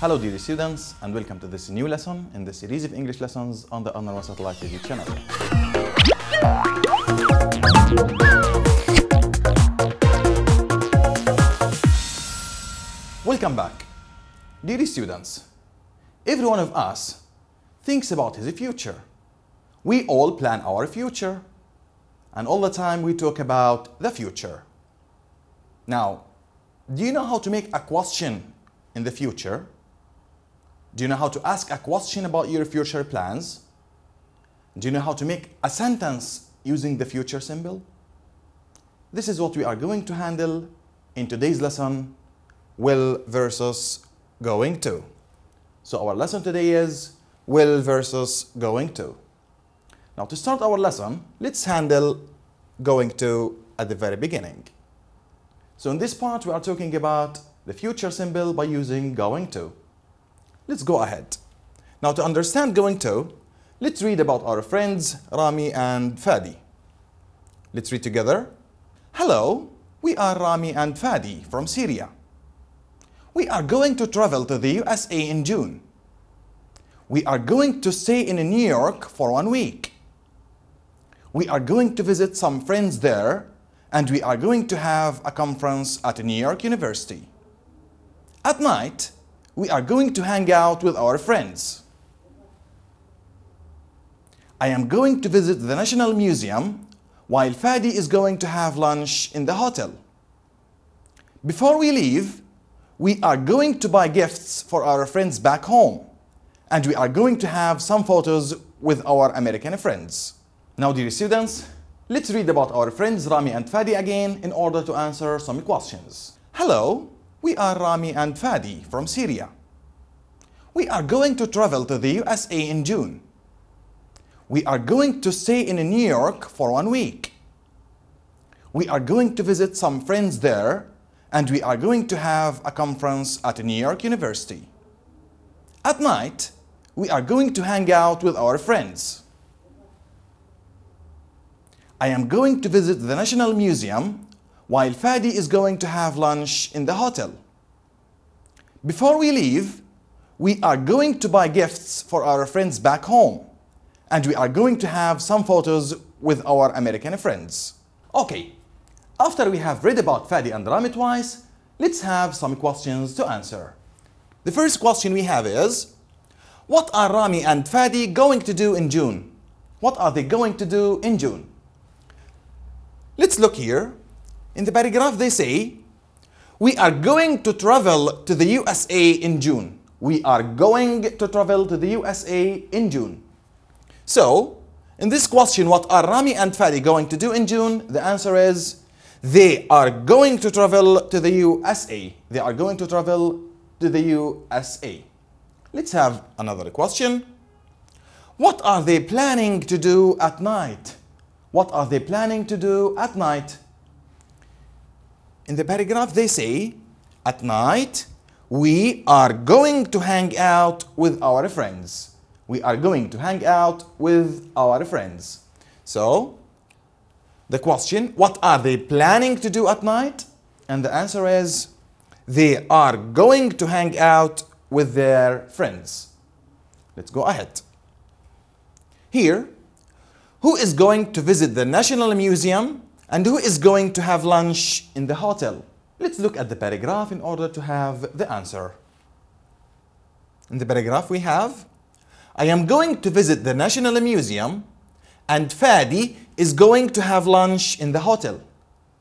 Hello dear students, and welcome to this new lesson in the series of English lessons on the Untitled Satellite TV channel. Welcome back. Dear students, every one of us thinks about his future. We all plan our future, and all the time we talk about the future. Now, do you know how to make a question in the future? Do you know how to ask a question about your future plans? Do you know how to make a sentence using the future symbol? This is what we are going to handle in today's lesson, will versus going to. So our lesson today is will versus going to. Now to start our lesson, let's handle going to at the very beginning. So in this part, we are talking about the future symbol by using going to. Let's go ahead. Now to understand going to, let's read about our friends Rami and Fadi. Let's read together. Hello, we are Rami and Fadi from Syria. We are going to travel to the USA in June. We are going to stay in New York for 1 week. We are going to visit some friends there, and we are going to have a conference at New York University. At night, we are going to hang out with our friends. I am going to visit the National Museum, while Fadi is going to have lunch in the hotel. Before we leave, we are going to buy gifts for our friends back home, and we are going to have some photos with our American friends. Now, dear students, let's read about our friends Rami and Fadi again in order to answer some questions. Hello, we are Rami and Fadi from Syria. We are going to travel to the USA in June. We are going to stay in New York for 1 week. We are going to visit some friends there, and we are going to have a conference at New York University. At night, we are going to hang out with our friends. I am going to visit the National Museum, while Fadi is going to have lunch in the hotel. Before we leave, we are going to buy gifts for our friends back home, and we are going to have some photos with our American friends. Okay, after we have read about Fadi and Rami twice, let's have some questions to answer. The first question we have is, what are Rami and Fadi going to do in June? What are they going to do in June? Let's look here. In the paragraph they say, we are going to travel to the USA in June. We are going to travel to the USA in June. So, in this question, what are Rami and Fadi going to do in June? The answer is, they are going to travel to the USA. They are going to travel to the USA. Let's have another question. What are they planning to do at night? What are they planning to do at night? In the paragraph they say, at night, we are going to hang out with our friends. We are going to hang out with our friends. So, the question, what are they planning to do at night? And the answer is, they are going to hang out with their friends. Let's go ahead. Here, who is going to visit the National Museum and who is going to have lunch in the hotel? Let's look at the paragraph in order to have the answer. In the paragraph we have, I am going to visit the National Museum and Fadi is going to have lunch in the hotel.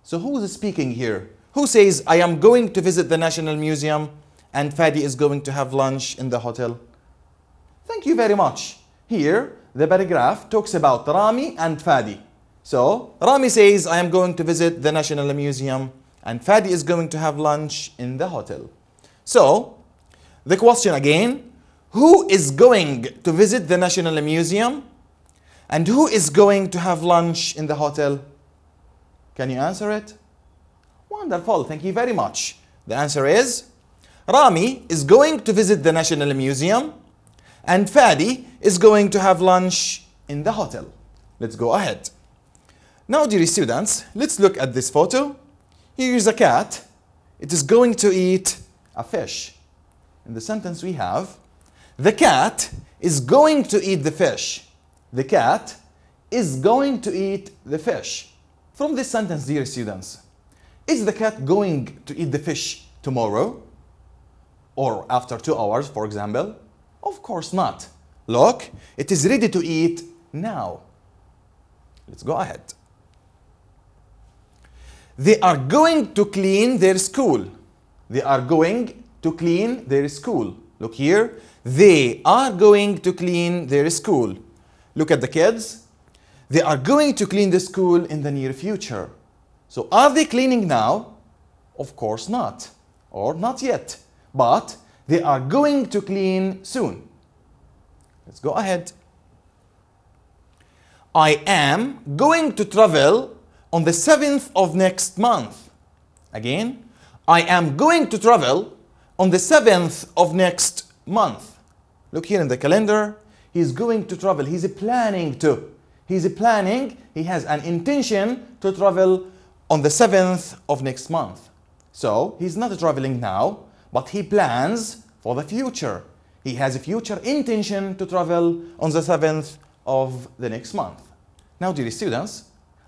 So who is speaking here? Who says, I am going to visit the National Museum and Fadi is going to have lunch in the hotel? Thank you very much. Here, the paragraph talks about Rami and Fadi. So, Rami says, I am going to visit the National Museum and Fadi is going to have lunch in the hotel. So, the question again, who is going to visit the National Museum and who is going to have lunch in the hotel? Can you answer it? Wonderful, thank you very much. The answer is, Rami is going to visit the National Museum and Fadi is going to have lunch in the hotel. Let's go ahead. Now, dear students, let's look at this photo. Here is a cat. It is going to eat a fish. in the sentence we have, the cat is going to eat the fish. The cat is going to eat the fish. From this sentence, dear students, is the cat going to eat the fish tomorrow? Or after 2 hours, for example? Of course not. Look, it is ready to eat now. Let's go ahead. They are going to clean their school. They are going to clean their school. Look here. They are going to clean their school. Look at the kids. They are going to clean the school in the near future. So are they cleaning now? Of course not. Or not yet. But they are going to clean soon. Let's go ahead. I am going to travel on the 7th of next month. Again, I am going to travel on the 7th of next month. Look here in the calendar. He's going to travel. He's planning to. He's planning. He has an intention to travel on the 7th of next month. So he's not traveling now, but he plans for the future. He has a future intention to travel on the 7th of the next month. Now, dear students,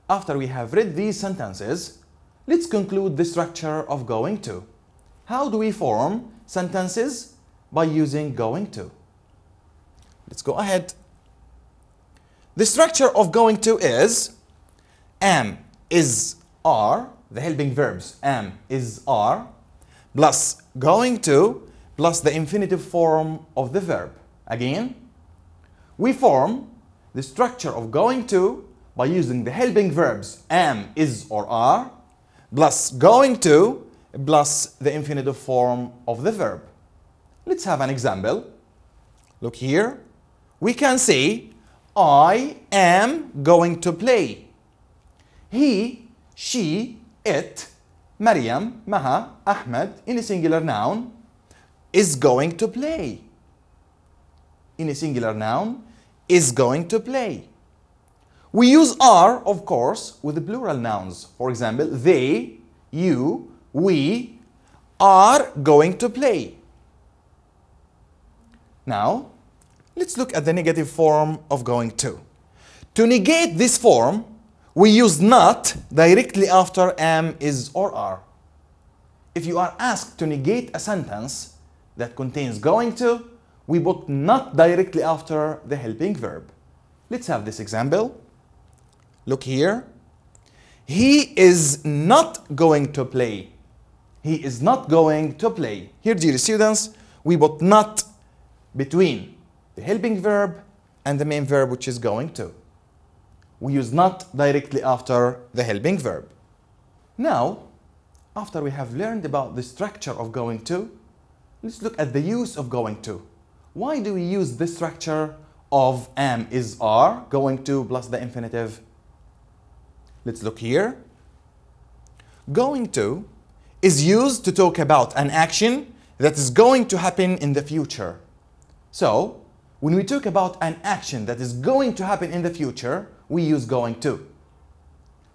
after we have read these sentences, let's conclude the structure of going to. How do we form sentences? By using going to. Let's go ahead. The structure of going to is am, is, are, the helping verbs am, is, are, plus going to, plus the infinitive form of the verb. Again, we form the structure of going to by using the helping verbs am, is, or are, plus going to, plus the infinitive form of the verb. Let's have an example. Look here. We can say, I am going to play. He, she, it, Maryam, Maha, Ahmed, in a singular noun, is going to play. In a singular noun, is going to play. We use are, of course, with the plural nouns. For example, they, you, we are going to play. Now, let's look at the negative form of going to. To negate this form, we use not directly after am, is, or are. If you are asked to negate a sentence that contains going to, we put not directly after the helping verb. Let's have this example. Look here. He is not going to play. He is not going to play. Here, dear students, we put not between the helping verb and the main verb, which is going to. We use not directly after the helping verb. Now, after we have learned about the structure of going to, let's look at the use of going to. Why do we use the structure of am, is, are, going to plus the infinitive? Let's look here. Going to is used to talk about an action that is going to happen in the future. So, when we talk about an action that is going to happen in the future, we use going to.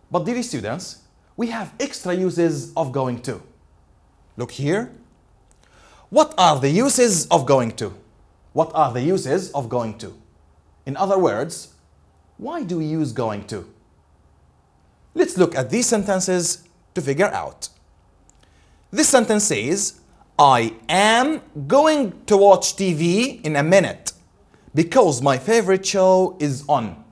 But dear students, we have extra uses of going to. Look here. What are the uses of going to? What are the uses of going to? In other words, why do we use going to? Let's look at these sentences to figure out. This sentence says, I am going to watch TV in a minute because my favorite show is on.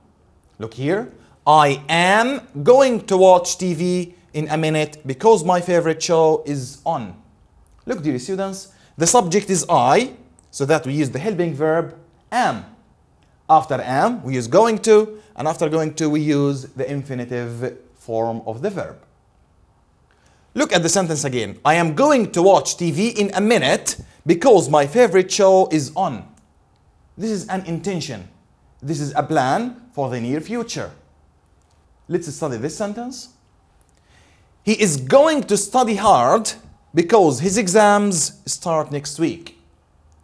Look here. I am going to watch TV in a minute because my favorite show is on. Look, dear students, the subject is I, so that we use the helping verb am. After am, we use going to, and after going to, we use the infinitive form of the verb. Look at the sentence again. I am going to watch TV in a minute because my favorite show is on. This is an intention. This is a plan for the near future. Let's study this sentence. He is going to study hard because his exams start next week.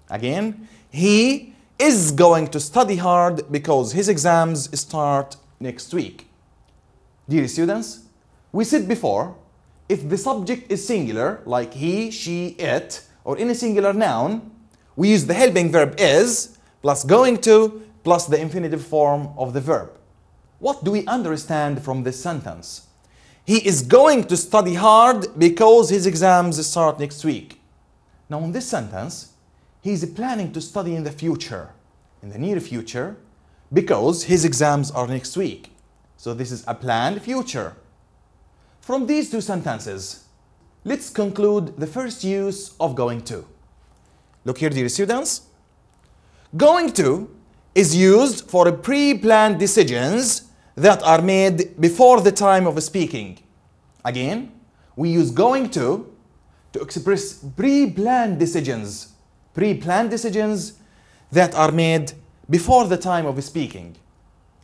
Again, he is going to study hard because his exams start next week. Dear students, we said before, if the subject is singular, like he, she, it, or any singular noun, we use the helping verb is plus going to plus the infinitive form of the verb. What do we understand from this sentence? He is going to study hard because his exams start next week. Now in this sentence, he's planning to study in the future, in the near future, because his exams are next week. So this is a planned future. From these two sentences, let's conclude the first use of going to. Look here, dear students. Going to is used for pre-planned decisions that are made before the time of speaking. Again, we use going to express pre-planned decisions that are made before the time of speaking.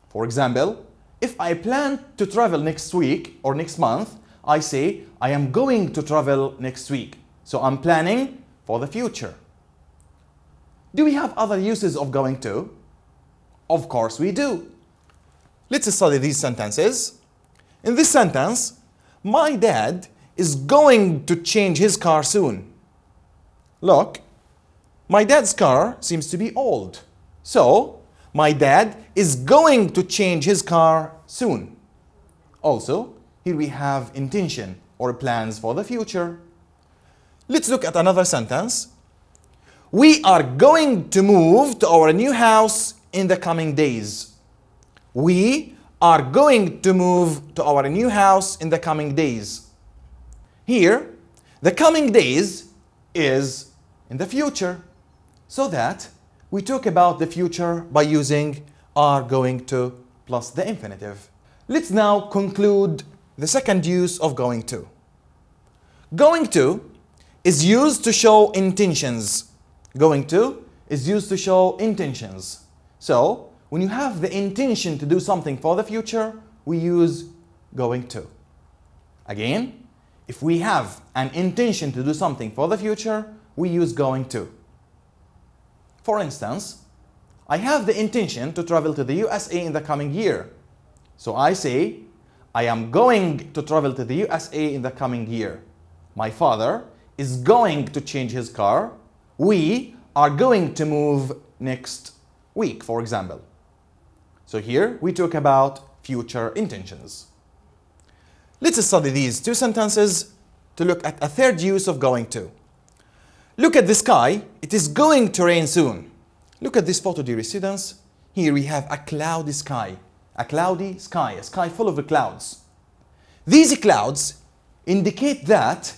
For example, if I plan to travel next week or next month, I say I am going to travel next week. So I'm planning for the future. Do we have other uses of going to? Of course we do. Let's study these sentences. In this sentence, my dad is going to change his car soon. Look, my dad's car seems to be old. So, my dad is going to change his car soon. Also, here we have intention or plans for the future. Let's look at another sentence. We are going to move to our new house in the coming days. We are going to move to our new house in the coming days. Here, the coming days is in the future, so that we talk about the future by using are going to plus the infinitive. Let's now conclude the second use of going to. Going to is used to show intentions. Going to is used to show intentions. So, when you have the intention to do something for the future, we use going to. Again, if we have an intention to do something for the future, we use going to. For instance, I have the intention to travel to the USA in the coming year. So I say, I am going to travel to the USA in the coming year. My father is going to change his car. We are going to move next week, for example. So here we talk about future intentions. Let's study these two sentences to look at a third use of going to. Look at the sky. It is going to rain soon. Look at this photo, dear students. Here we have a cloudy sky. A cloudy sky, a sky full of clouds. These clouds indicate that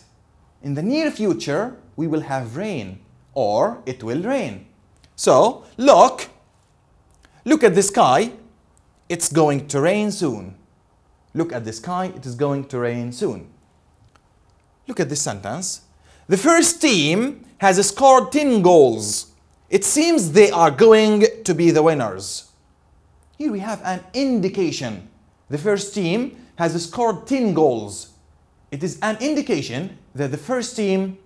in the near future we will have rain or it will rain. So look at the sky. It's going to rain soon. Look at the sky. It is going to rain soon. Look at this sentence. The first team has scored 10 goals. It seems they are going to be the winners. Here we have an indication. The first team has scored 10 goals. It is an indication that the first team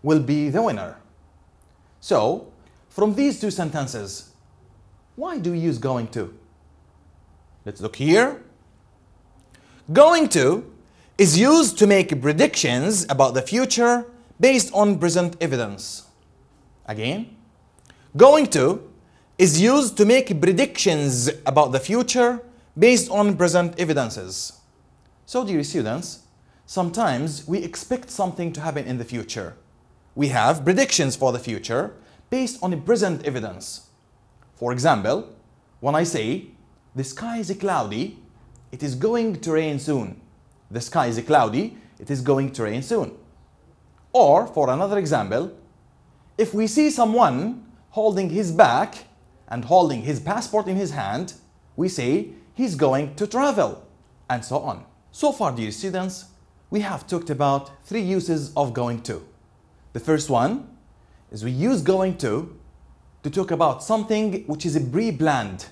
will be the winner. So, from these two sentences, why do we use going to? Let's look here. Going to is used to make predictions about the future based on present evidence. Again, going to is used to make predictions about the future based on present evidences. So, dear students, sometimes we expect something to happen in the future. We have predictions for the future based on present evidence. For example, when I say, the sky is cloudy, it is going to rain soon. The sky is cloudy, it is going to rain soon. Or, for another example, if we see someone holding his bag and holding his passport in his hand, we say he's going to travel, and so on. So far, dear students, we have talked about three uses of going to. The first one is we use going to talk about something which is pre-planned.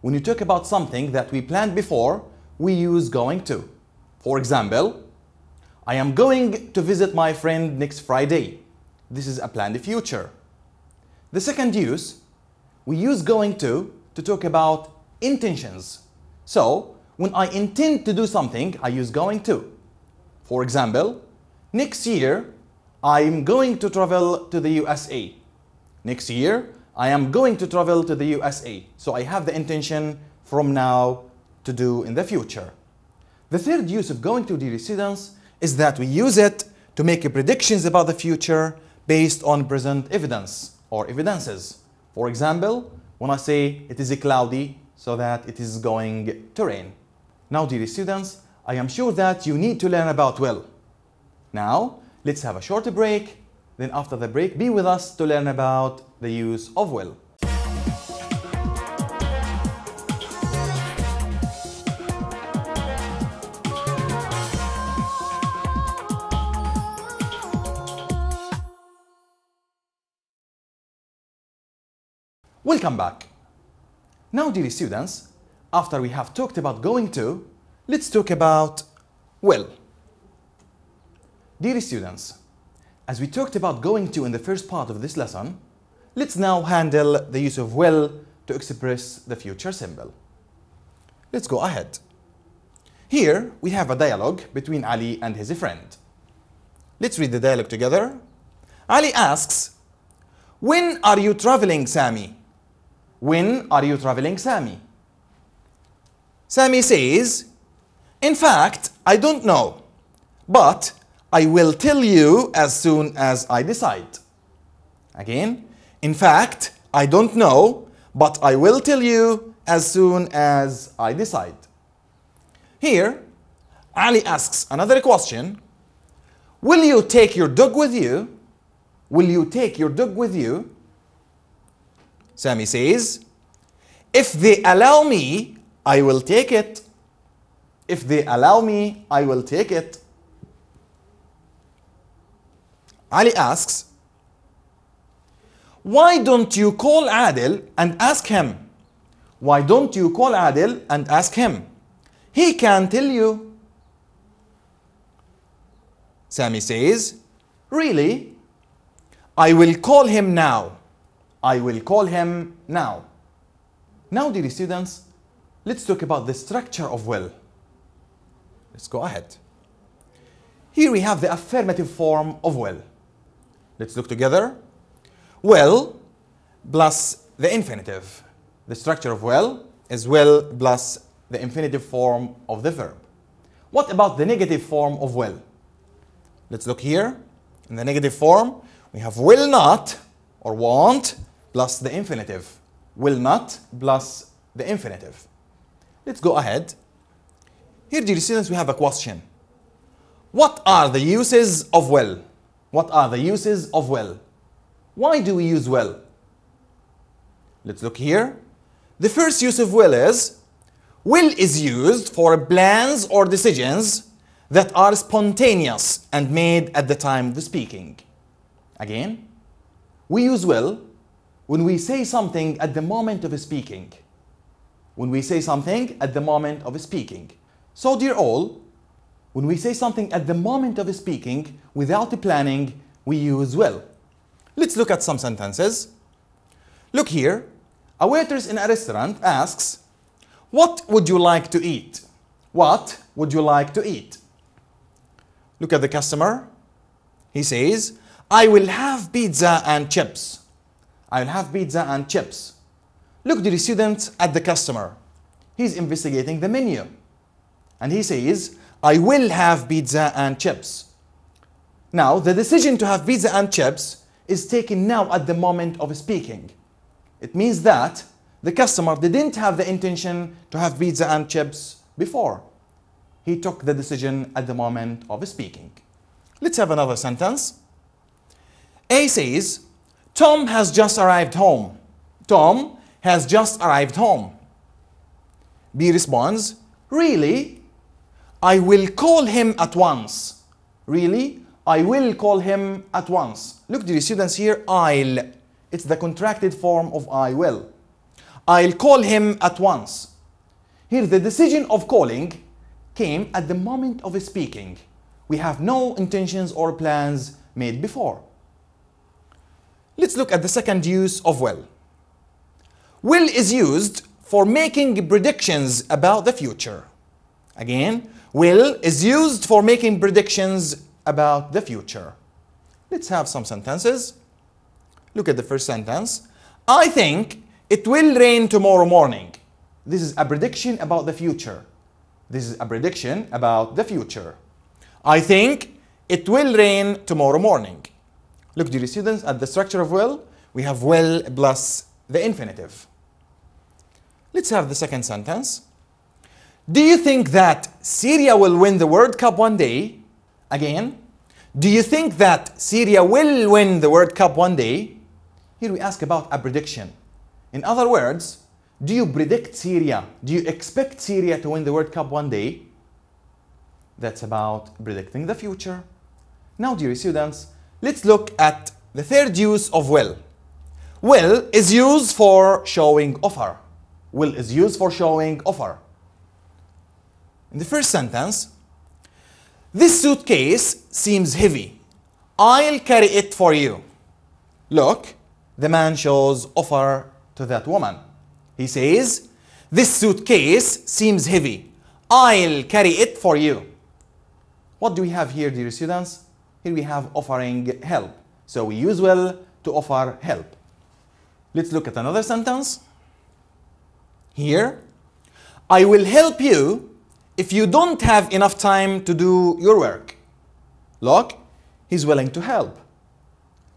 When you talk about something that we planned before, we use going to. For example, I am going to visit my friend next Friday. This is a planned future. The second use, we use going to talk about intentions. So, when I intend to do something, I use going to. For example, next year, I'm going to travel to the USA. Next year, I am going to travel to the USA. So I have the intention from now to do in the future. The third use of going to, dear students, is that we use it to make predictions about the future based on present evidence or evidences. For example, when I say it is cloudy, so that it is going to rain. Now, dear students, I am sure that you need to learn about will. Now, let's have a short break. Then after the break, be with us to learn about the use of will. Welcome back. Now, dear students, after we have talked about going to, let's talk about will. Dear students, as we talked about going to in the first part of this lesson, let's now handle the use of will to express the future symbol. Let's go ahead. Here we have a dialogue between Ali and his friend. Let's read the dialogue together. Ali asks, "When are you traveling, Sami?" When are you traveling, Sami? Sami says, "In fact, I don't know, but I will tell you as soon as I decide." Again, "In fact, I don't know, but I will tell you as soon as I decide." Here, Ali asks another question. "Will you take your dog with you?" Will you take your dog with you? Sami says, "If they allow me, I will take it." If they allow me, I will take it. Ali asks, "Why don't you call Adil and ask him?" Why don't you call Adil and ask him? He can tell you. Sami says, "Really? I will call him now. I will call him now." Now, dear students, let's talk about the structure of will. Let's go ahead. Here we have the affirmative form of will. Let's look together. Will plus the infinitive. The structure of will is will plus the infinitive form of the verb. What about the negative form of will? Let's look here. In the negative form, we have will not or won't plus the infinitive. Will not plus the infinitive. Let's go ahead. Here, dear students, we have a question. What are the uses of will? What are the uses of will? Why do we use will? Let's look here. The first use of will is used for plans or decisions that are spontaneous and made at the time of speaking. Again, we use will when we say something at the moment of speaking. When we say something at the moment of speaking. So, dear all, when we say something at the moment of speaking without planning, we use will. Let's look at some sentences. Look here. A waitress in a restaurant asks, "What would you like to eat?" What would you like to eat? Look at the customer. He says, "I will have pizza and chips." I will have pizza and chips. Look, dear students, at the customer. He's investigating the menu. And he says, "I will have pizza and chips." Now, the decision to have pizza and chips is taken now at the moment of speaking. It means that the customer didn't have the intention to have pizza and chips before. He took the decision at the moment of speaking. Let's have another sentence. A says, "Tom has just arrived home." Tom has just arrived home. B responds, "Really? I will call him at once." Really? I will call him at once. Look, dear students, here, I'll. It's the contracted form of I will. I'll call him at once. Here, the decision of calling came at the moment of speaking. We have no intentions or plans made before. Let's look at the second use of will. Will is used for making predictions about the future. Again, will is used for making predictions about the future. Let's have some sentences. Look at the first sentence. I think it will rain tomorrow morning. This is a prediction about the future. This is a prediction about the future. I think it will rain tomorrow morning. Look, dear students, at the structure of will. We have will plus the infinitive. Let's have the second sentence. Do you think that Syria will win the World Cup one day? Again, do you think that Syria will win the World Cup one day? Here we ask about a prediction. In other words, do you predict Syria? Do you expect Syria to win the World Cup one day? That's about predicting the future. Now, dear students, let's look at the third use of will. Will is used for showing offer. Will is used for showing offer. In the first sentence, this suitcase seems heavy. I'll carry it for you. Look, the man shows offer to that woman. He says, this suitcase seems heavy. I'll carry it for you. What do we have here, dear students? Here we have offering help. So we use will to offer help. Let's look at another sentence. Here, I will help you if you don't have enough time to do your work. Look, he's willing to help.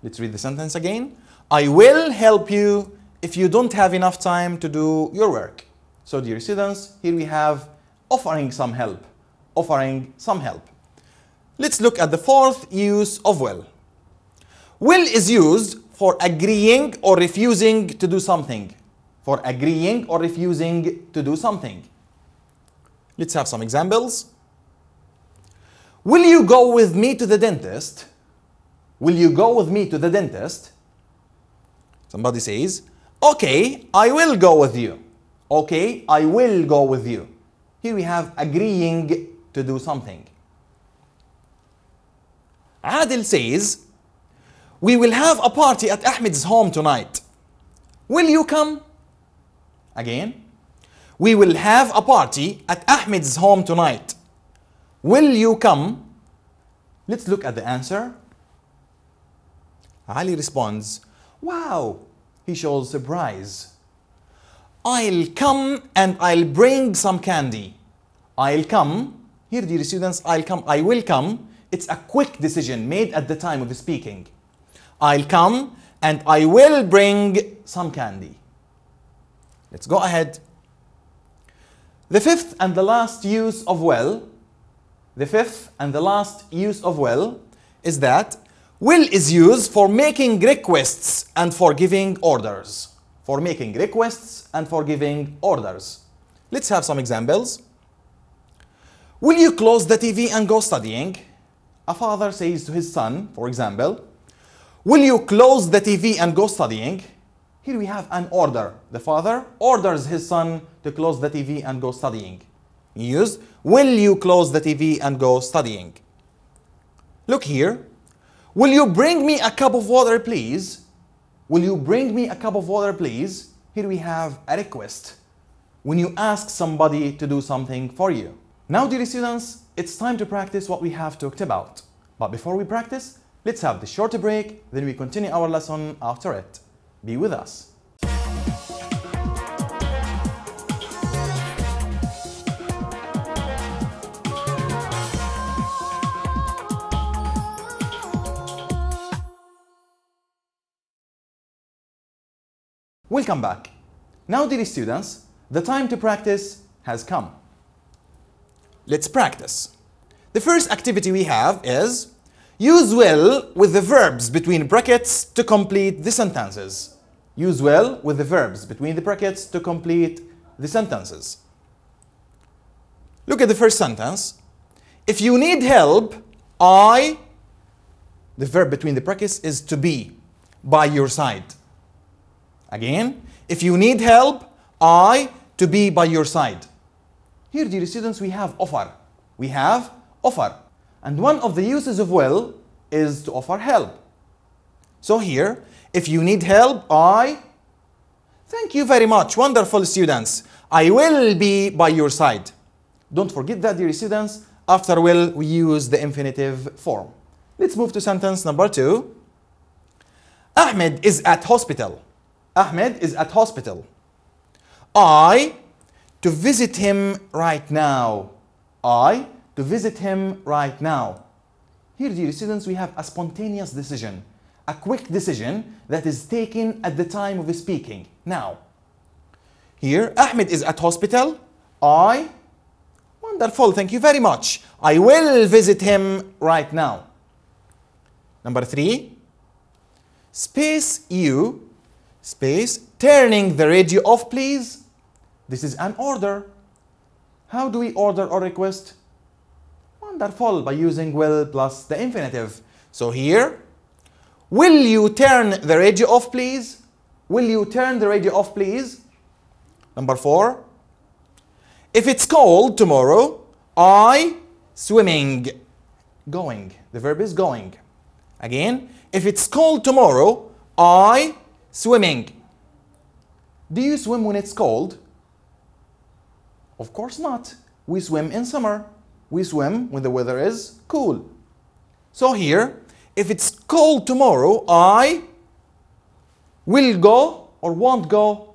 Let's read the sentence again. I will help you if you don't have enough time to do your work. So, dear students, here we have offering some help. Offering some help. Let's look at the fourth use of will. Will is used for agreeing or refusing to do something. For agreeing or refusing to do something. Let's have some examples. Will you go with me to the dentist? Will you go with me to the dentist? Somebody says, okay, I will go with you. Okay, I will go with you. Here we have agreeing to do something. Adil says, we will have a party at Ahmed's home tonight. Will you come? Again, we will have a party at Ahmed's home tonight. Will you come? Let's look at the answer. Ali responds, wow, he shows surprise. I'll come and I'll bring some candy. I'll come. Here, dear students, I'll come, I will come. It's a quick decision made at the time of the speaking. I'll come and I will bring some candy. Let's go ahead. The fifth and the last use of will, is that will is used for making requests and for giving orders. For making requests and for giving orders. Let's have some examples. Will you close the TV and go studying? A father says to his son, for example, will you close the TV and go studying? Here we have an order. The father orders his son to close the TV and go studying. He used, will you close the TV and go studying? Look here. Will you bring me a cup of water, please? Will you bring me a cup of water, please? Here we have a request. When you ask somebody to do something for you. Now, dear students, it's time to practice what we have talked about. But before we practice, let's have this short break, then we continue our lesson after it. Be with us. Welcome back. Now, dear students, the time to practice has come. Let's practice. The first activity we have is use will with the verbs between brackets to complete the sentences. Use will with the verbs between the brackets to complete the sentences. Look at the first sentence. If you need help, the verb between the brackets is to be, by your side. Again, if you need help, to be by your side. Here, dear students, we have offer. We have offer. And one of the uses of will is to offer help. So here, if you need help, thank you very much, wonderful students. I will be by your side. Don't forget that, dear students, after will, we use the infinitive form. Let's move to sentence number 2. Ahmed is at hospital. Ahmed is at hospital. I to visit him right now. I to visit him right now. Here, dear students, we have a spontaneous decision, a quick decision that is taken at the time of speaking. Now, here, Ahmed is at hospital. Wonderful, thank you very much. I will visit him right now. Number 3, space you, space, turning the radio off, please. This is an order. How do we order or request? Wonderful, by using will plus the infinitive. So here, will you turn the radio off, please? Will you turn the radio off, please? Number 4, if it's cold tomorrow, I swimming. Going. The verb is going. Again, if it's cold tomorrow, I swimming. Do you swim when it's cold? Of course not. We swim in summer. We swim when the weather is cool. So here, if it's cold tomorrow, I will go or won't go.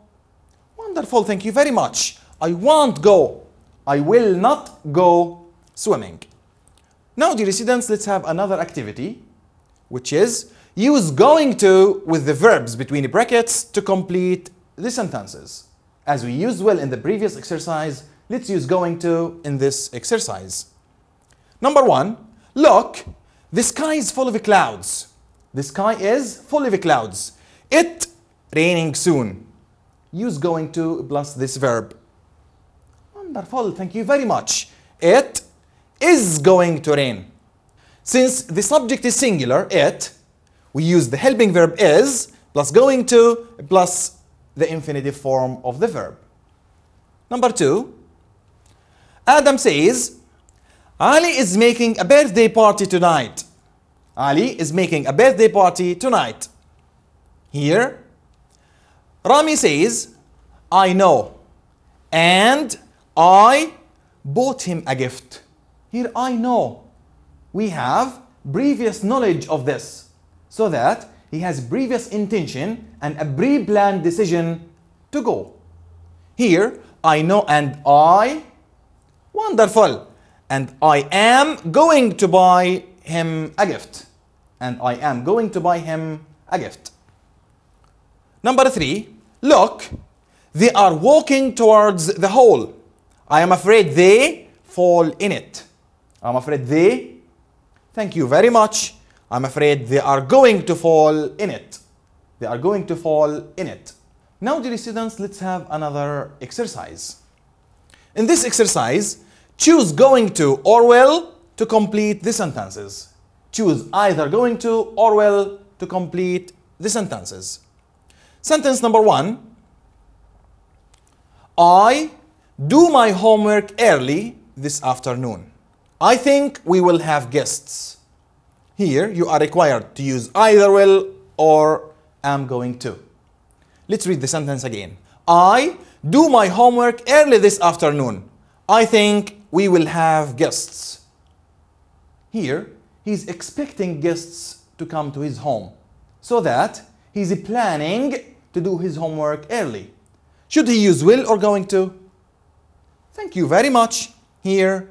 Wonderful, thank you very much. I won't go. I will not go swimming. Now, dear students, let's have another activity, which is use going to with the verbs between brackets to complete the sentences. As we used will in the previous exercise, let's use going to in this exercise. Number 1, look, the sky is full of clouds. The sky is full of clouds. It raining soon. Use going to plus this verb. Wonderful, thank you very much. It is going to rain. Since the subject is singular, it, we use the helping verb is plus going to plus the infinitive form of the verb. Number 2, Adam says, Ali is making a birthday party tonight. Ali is making a birthday party tonight. Here, Rami says, I know, and I bought him a gift. Here, I know. We have previous knowledge of this, so that he has previous intention and a pre-planned decision to go. Here, I know and I, wonderful, and I am going to buy him a gift. And I am going to buy him a gift. Number 3, look, they are walking towards the hole. I am afraid they fall in it. I'm afraid they, thank you very much. I'm afraid they are going to fall in it. They are going to fall in it. Now, dear students, let's have another exercise. In this exercise, choose going to or will to complete the sentences. Choose either going to or will to complete the sentences. Sentence number 1. I do my homework early this afternoon. I think we will have guests. Here you are required to use either will or am going to. Let's read the sentence again. I do my homework early this afternoon. I think we will have guests. Here he's expecting guests to come to his home, so that he's planning to do his homework early. Should he use will or going to? Thank you very much. Here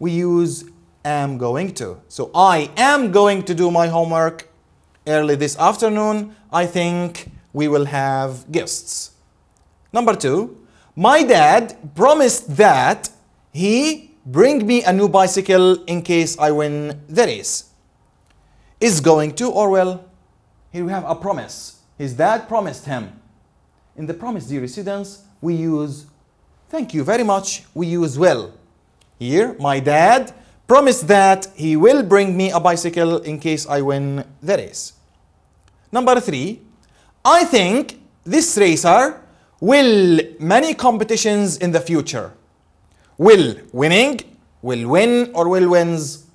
we use am going to. So I am going to do my homework early this afternoon. I think we will have guests. Number 2, my dad promised that he bring me a new bicycle in case I win the race. Is going to or will? Here we have a promise. His dad promised him. In the promise, dear students, we use thank you very much. We use will. Here, my dad promised that he will bring me a bicycle in case I win the race. Number 3, I think this racer will many competitions in the future. Will winning, will win or will wins.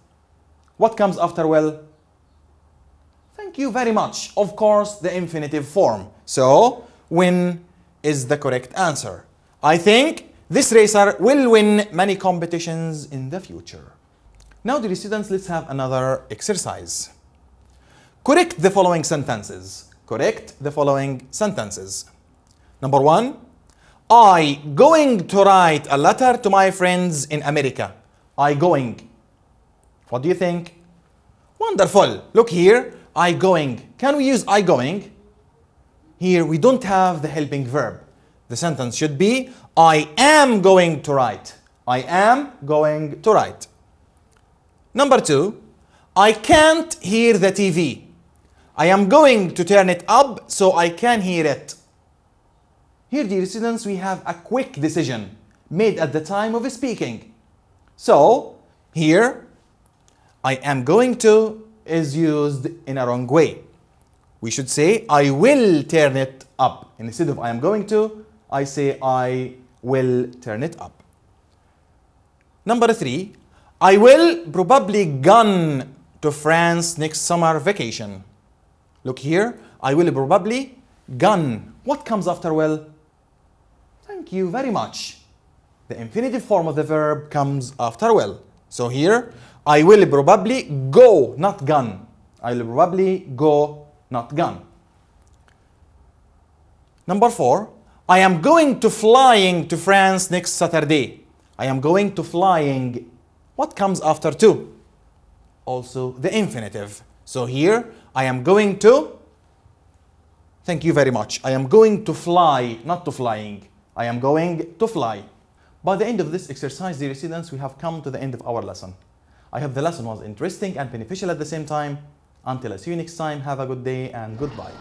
What comes after will? Thank you very much. Of course, the infinitive form. So, win is the correct answer. I think this racer will win many competitions in the future. Now, dear students, let's have another exercise. Correct the following sentences. correct the following sentences. Number 1, I going to write a letter to my friends in America. I going. What do you think? Wonderful. Look here. I going. Can we use I going? Here we don't have the helping verb. The sentence should be I am going to write. I am going to write. Number 2, I can't hear the TV. I am going to turn it up so I can hear it. Here, dear students, we have a quick decision made at the time of speaking. So, here, I am going to is used in a wrong way. We should say, I will turn it up. Instead of I am going to, I say I will turn it up. Number 3, I will probably gone to France next summer vacation. Look here, I will probably gone. What comes after will? Thank you very much. The infinitive form of the verb comes after will. So here, I will probably go, not gone. I will probably go, not gone. Number 4, I am going to flying to France next Saturday. I am going to flying. What comes after to? Also the infinitive. So here, I am going to. Thank you very much. I am going to fly, not to flying. I am going to fly. By the end of this exercise, dear students, we have come to the end of our lesson. I hope the lesson was interesting and beneficial at the same time. Until I see you next time, have a good day and goodbye.